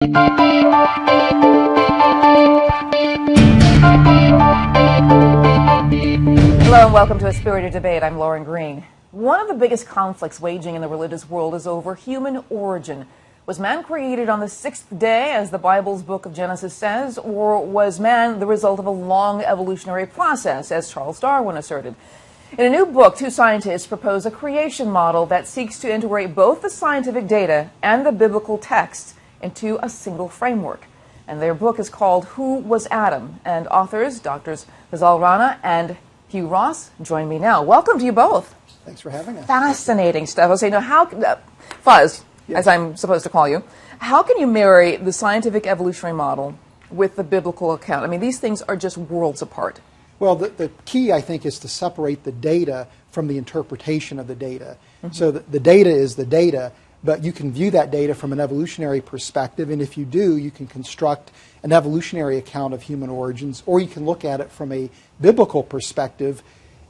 Hello and welcome to A Spirited Debate. I'm Lauren Green. One of the biggest conflicts waging in the religious world is over human origin. Was man created on the sixth day, as the Bible's book of Genesis says, or was man the result of a long evolutionary process, as Charles Darwin asserted? In a new book, two scientists propose a creation model that seeks to integrate both the scientific data and the biblical texts into a single framework. And their book is called Who Was Adam? And authors, Drs. Fazal Rana and Hugh Ross, join me now. Welcome to you both. Thanks for having us. Fascinating stuff. I'll say, now, Fuzz, yes, as I'm supposed to call you, how can you marry the scientific evolutionary model with the biblical account? I mean, these things are just worlds apart. Well, the key, I think, is to separate the data from the interpretation of the data. Mm-hmm. So the data is the data, but you can view that data from an evolutionary perspective, and if you do, you can construct an evolutionary account of human origins, or you can look at it from a biblical perspective,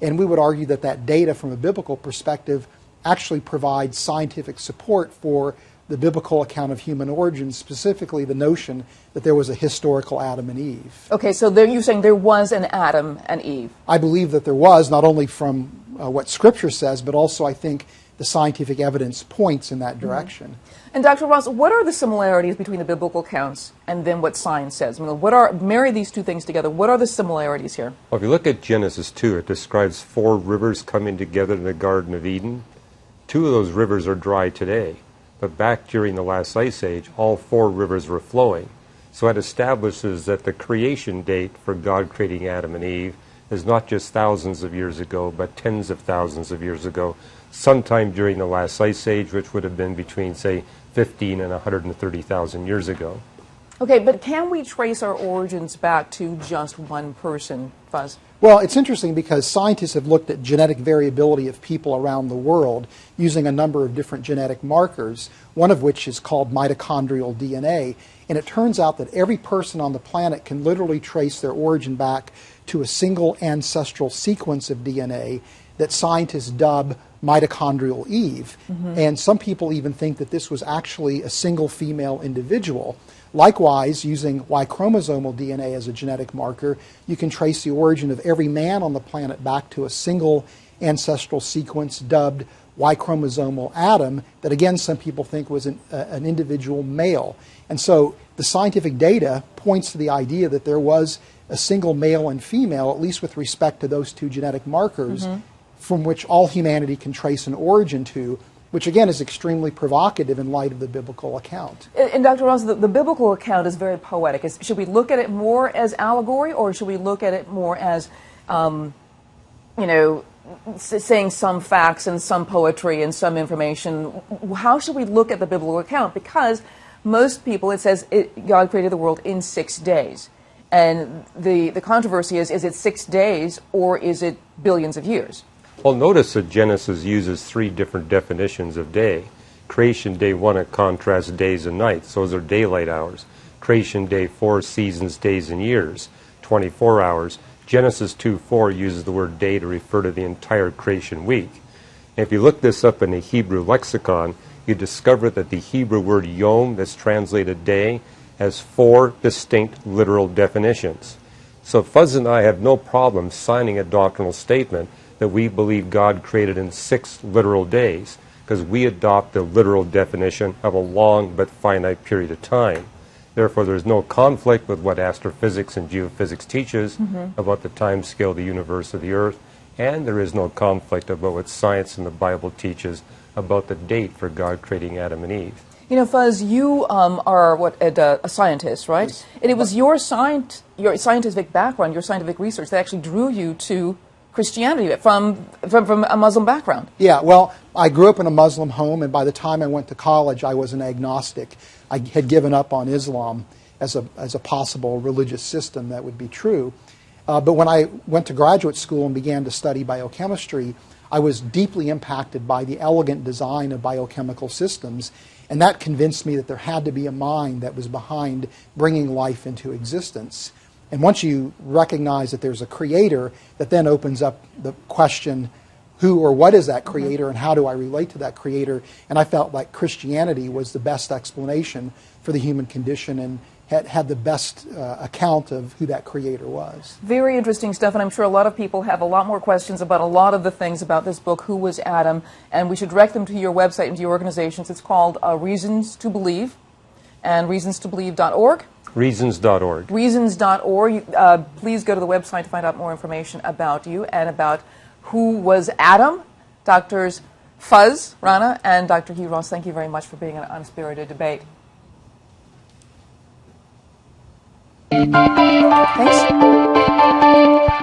and we would argue that that data from a biblical perspective actually provides scientific support for the biblical account of human origins, specifically the notion that there was a historical Adam and Eve. Okay, so you're saying there was an Adam and Eve. I believe that there was, not only from what Scripture says, but also I think the scientific evidence points in that direction. Mm-hmm. And Dr. Ross, what are the similarities between the biblical accounts and then what science says? I mean, marry these two things together. What are the similarities here? Well, if you look at Genesis 2, it describes 4 rivers coming together in the Garden of Eden. 2 of those rivers are dry today. But back during the last ice age, all 4 rivers were flowing. So it establishes that the creation date for God creating Adam and Eve is not just thousands of years ago, but tens of thousands of years ago, sometime during the last ice age, which would have been between, say, 15 and 130,000 years ago. Okay, but can we trace our origins back to just one person, Fuzz? Well, it's interesting because scientists have looked at genetic variability of people around the world using a number of different genetic markers, one of which is called mitochondrial DNA. And it turns out that every person on the planet can literally trace their origin back to a single ancestral sequence of DNA that scientists dub mitochondrial Eve. Mm-hmm. And some people even think that this was actually a single female individual. Likewise, using Y chromosomal DNA as a genetic marker, you can trace the origin of every man on the planet back to a single ancestral sequence dubbed Y chromosomal Adam that, again, some people think was an individual male. And so the scientific data points to the idea that there was a single male and female, at least with respect to those 2 genetic markers, mm-hmm. from which all humanity can trace an origin to, which again is extremely provocative in light of the biblical account. And Dr. Ross, the biblical account is very poetic. Should we look at it more as allegory, or should we look at it more as, saying some facts and some poetry and some information? How should we look at the biblical account? Because most people, it says God created the world in 6 days. And the controversy is it 6 days or is it billions of years? Well, notice that Genesis uses 3 different definitions of day. Creation day 1, it contrasts days and nights. Those are daylight hours. Creation day 4, seasons, days, and years, 24 hours. Genesis 2:4 uses the word day to refer to the entire creation week. And if you look this up in the Hebrew lexicon, you discover that the Hebrew word yom, that's translated day, has 4 distinct literal definitions. So Fuzz and I have no problem signing a doctrinal statement that we believe God created in 6 literal days, because we adopt the literal definition of a long but finite period of time. Therefore, there's no conflict with what astrophysics and geophysics teaches mm-hmm. about the time scale of the universe of the Earth, and there is no conflict about what science and the Bible teaches about the date for God creating Adam and Eve. You know, Fuzz, you are a scientist, right? Yes. And it was your scientific background, your scientific research that actually drew you to Christianity from a Muslim background. Yeah, well, I grew up in a Muslim home, and by the time I went to college, I was an agnostic. I had given up on Islam as a possible religious system that would be true. But when I went to graduate school and began to study biochemistry, I was deeply impacted by the elegant design of biochemical systems, and that convinced me that there had to be a mind that was behind bringing life into existence. And once you recognize that there's a creator, that then opens up the question, who or what is that creator and how do I relate to that creator? And I felt like Christianity was the best explanation for the human condition and had the best account of who that creator was. Very interesting stuff, and I'm sure a lot of people have a lot more questions about a lot of the things about this book, Who Was Adam? And we should direct them to your website and to your organizations. It's called Reasons to Believe, and reasonstobelieve.org. Reasons.org. Reasons.org. Please go to the website to find out more information about you and about Who Was Adam. Doctors Fuz Rana and Dr. Hugh Ross, thank you very much for being on Unspirited Debate. Thanks.